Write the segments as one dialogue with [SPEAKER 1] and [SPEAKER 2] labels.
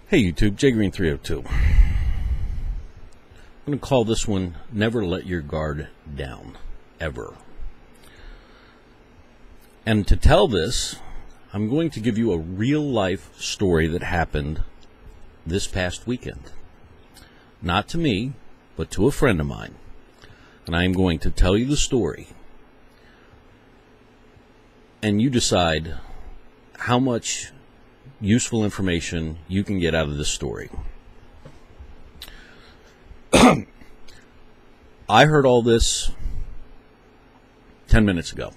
[SPEAKER 1] Hey YouTube, JGreen302. I'm going to call this one Never Let Your Guard Down, Ever. And to tell this, I'm going to give you a real-life story that happened this past weekend. Not to me, but to a friend of mine. And I am going to tell you the story. And you decide how much useful information you can get out of this story. I heard all this 10 minutes ago,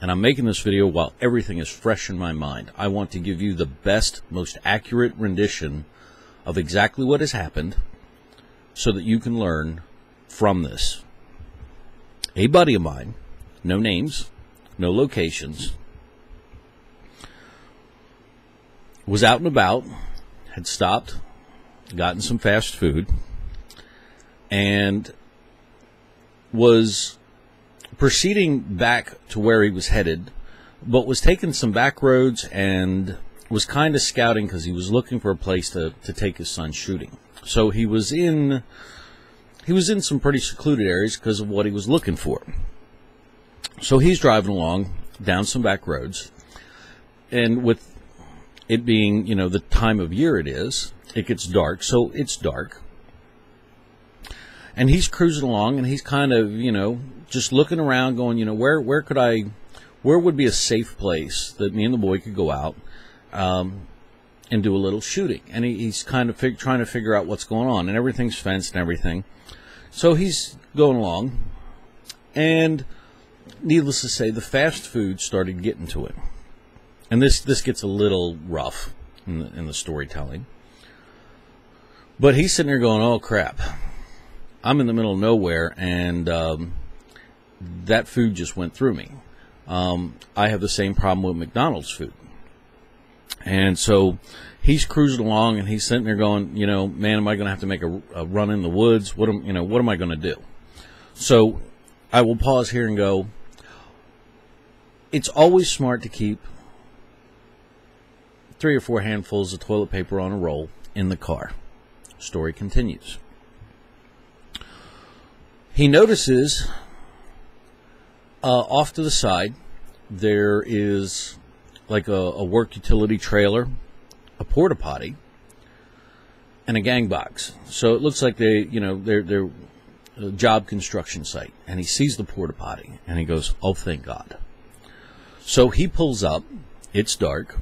[SPEAKER 1] and I'm making this video while everything is fresh in my mind. I want to give you the best, most accurate rendition of exactly what has happened so that you can learn from this. A buddy of mine, no names, no locations, was out and about, had stopped, gotten some fast food, and was proceeding back to where he was headed, but was taking some back roads and was kind of scouting because he was looking for a place to take his son shooting. So he was in some pretty secluded areas because of what he was looking for. So he's driving along down some back roads, and with it being, the time of year it gets dark, so it's dark. And he's cruising along, and he's kind of, just looking around going, where would be a safe place that me and the boy could go out and do a little shooting. And he's kind of trying to figure out what's going on, and everything's fenced and everything. So he's going along, and needless to say, the fast food started getting to him. And this gets a little rough in the storytelling. But he's sitting there going, oh, crap. I'm in the middle of nowhere, and that food just went through me. I have the same problem with McDonald's food. And so he's cruising along, and he's sitting there going, man, am I going to have to make a run in the woods? What am I going to do? So I will pause here and go, it's always smart to keep 3 or 4 handfuls of toilet paper on a roll in the car. Story continues. He notices off to the side there is like a work utility trailer, a porta potty, and a gang box. So it looks like they're a job construction site. And he sees the porta potty and he goes, oh, thank God. So he pulls up. It's dark.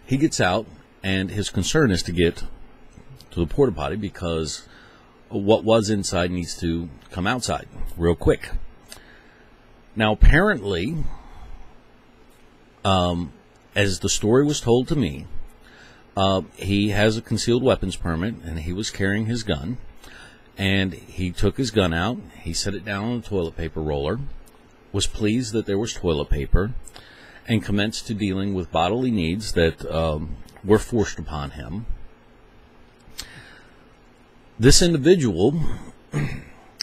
[SPEAKER 1] He gets out, and his concern is to get to the porta potty because what was inside needs to come outside real quick. Now, apparently, as the story was told to me, he has a concealed weapons permit, and he was carrying his gun, and he took his gun out, he set it down on the toilet paper roller, was pleased that there was toilet paper, and commenced to dealing with bodily needs that were forced upon him. This individual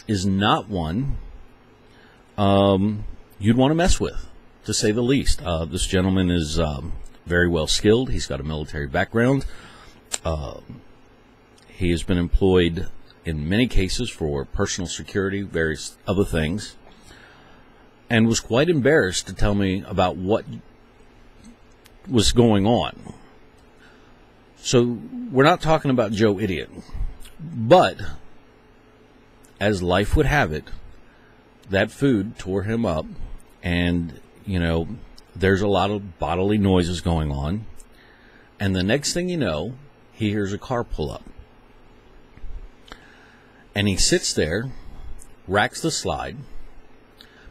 [SPEAKER 1] is not one you'd want to mess with, to say the least. This gentleman is very well skilled. He's got a military background. He has been employed in many cases for personal security, various other things, and was quite embarrassed to tell me about what was going on. So we're not talking about Joe Idiot, but as life would have it, that food tore him up, and there's a lot of bodily noises going on, and the next thing you know, he hears a car pull up, and he sits there, racks the slide,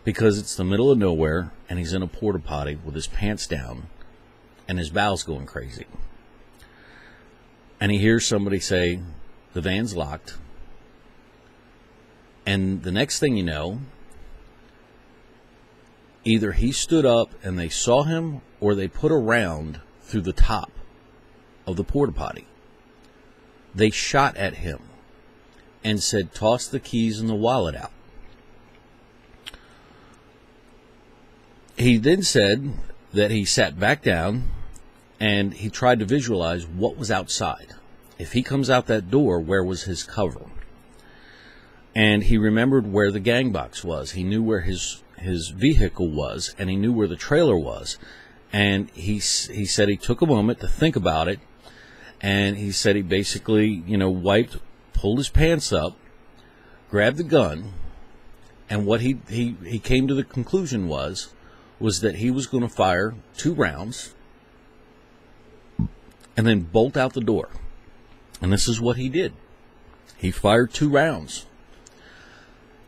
[SPEAKER 1] because it's the middle of nowhere, and he's in a porta potty with his pants down, and his bowels going crazy. And he hears somebody say, the van's locked. And the next thing you know, either he stood up and they saw him, or they put a round through the top of the porta potty. They shot at him and said, toss the keys and the wallet out. He then said that he sat back down and he tried to visualize what was outside. If he comes out that door, where was his cover? And he remembered where the gang box was. He knew where his vehicle was, and he knew where the trailer was. And he said he took a moment to think about it, and he said he basically, pulled his pants up, grabbed the gun, and what he came to the conclusion was that he was going to fire 2 rounds and then bolt out the door. And this is what he did. He fired 2 rounds.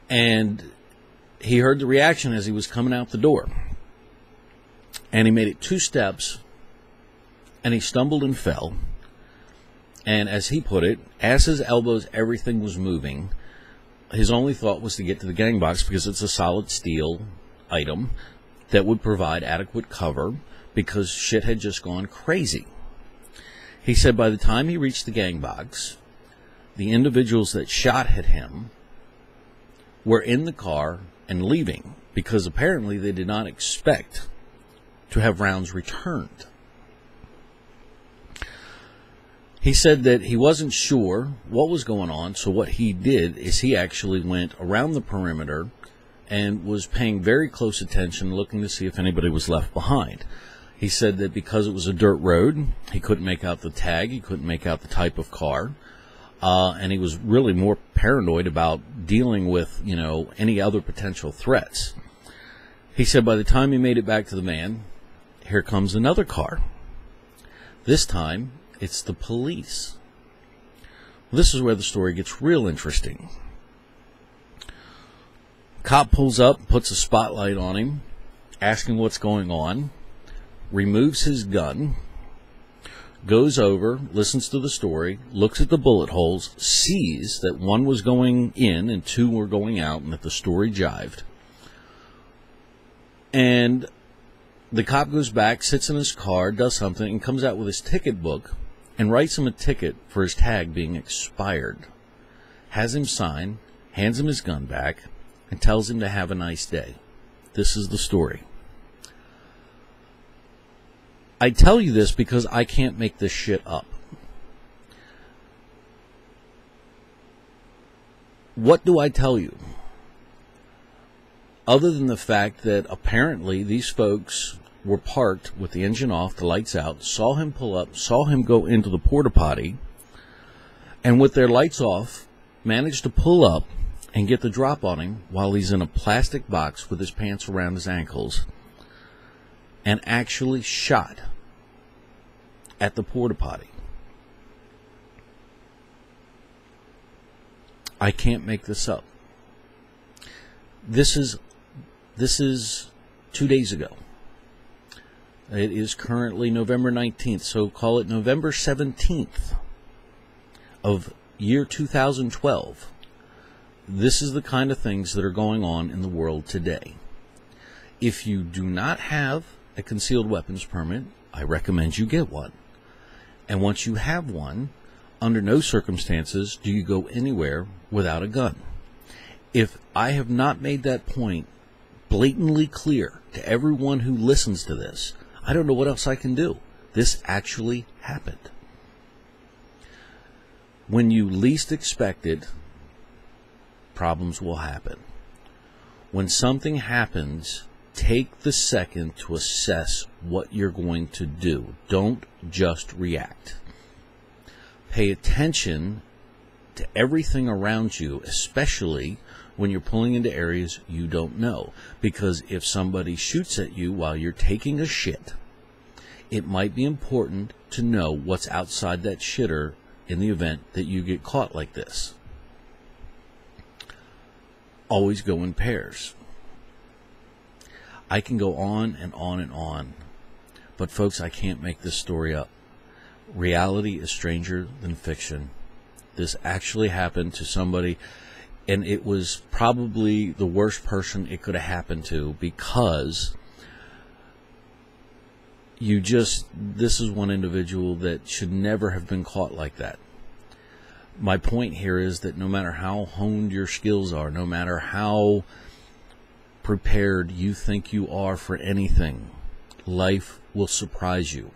[SPEAKER 1] And he heard the reaction as he was coming out the door. And he made it 2 steps, and he stumbled and fell. And as he put it, as his elbows, everything was moving. His only thought was to get to the gang box because it's a solid steel item that would provide adequate cover because shit had just gone crazy. He said by the time he reached the gang box, the individuals that shot at him were in the car and leaving because apparently they did not expect to have rounds returned. He said that he wasn't sure what was going on, so what he did is he actually went around the perimeter and was paying very close attention, looking to see if anybody was left behind. He said that because it was a dirt road, he couldn't make out the tag, he couldn't make out the type of car, and he was really more paranoid about dealing with, any other potential threats. He said by the time he made it back to the van, here comes another car. This time, it's the police. Well, this is where the story gets real interesting. Cop pulls up, puts a spotlight on him, asking what's going on, removes his gun, goes over, listens to the story, looks at the bullet holes, sees that 1 was going in and 2 were going out, and that the story jived. And the cop goes back, sits in his car, does something, and comes out with his ticket book and writes him a ticket for his tag being expired. Has him sign, hands him his gun back, and tells him to have a nice day. This is the story. I tell you this because I can't make this shit up. What do I tell you? Other than the fact that apparently these folks were parked with the engine off, the lights out, saw him pull up, saw him go into the porta potty, and with their lights off, managed to pull up and get the drop on him while he's in a plastic box with his pants around his ankles, and actually shot at the porta potty. I can't make this up. This is 2 days ago. It is currently November 19th, so call it November 17th of year 2012. This is the kind of things that are going on in the world today. If you do not have a concealed weapons permit, I recommend you get one. And once you have one, under no circumstances do you go anywhere without a gun. If I have not made that point blatantly clear to everyone who listens to this, I don't know what else I can do. This actually happened. When you least expect it, problems will happen. When something happens, take the second to assess what you're going to do. Don't just react. Pay attention to everything around you, especially when you're pulling into areas you don't know. Because if somebody shoots at you while you're taking a shit, it might be important to know what's outside that shitter in the event that you get caught like this. Always go in pairs. I can go on and on and on, but folks, I can't make this story up. Reality is stranger than fiction. This actually happened to somebody, and it was probably the worst person it could have happened to, because this is one individual that should never have been caught like that. My point here is that no matter how honed your skills are, no matter how prepared you think you are for anything, life will surprise you.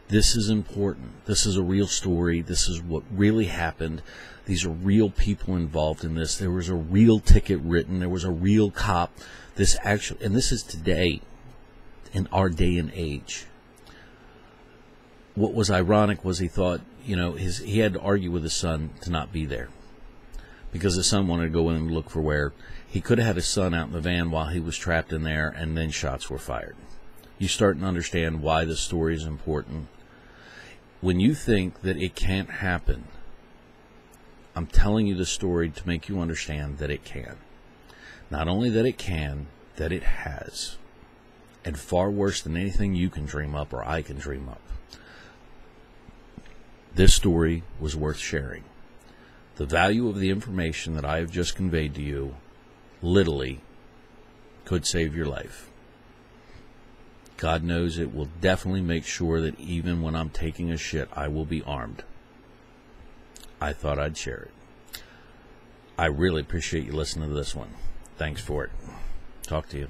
[SPEAKER 1] This is important. This is a real story. This is what really happened. These are real people involved in this. There was a real ticket written. There was a real cop. And this is today, in our day and age. What was ironic was he thought, he had to argue with his son to not be there, because his son wanted to go in and look for where he could have had his son out in the van while he was trapped in there, and then shots were fired. You start to understand why this story is important. When you think that it can't happen, I'm telling you the story to make you understand that it can. Not only that it can, that it has. And far worse than anything you can dream up or I can dream up. This story was worth sharing. The value of the information that I have just conveyed to you literally could save your life. God knows it will definitely make sure that even when I'm taking a shit, I will be armed. I thought I'd share it. I really appreciate you listening to this one. Thanks for it. Talk to you.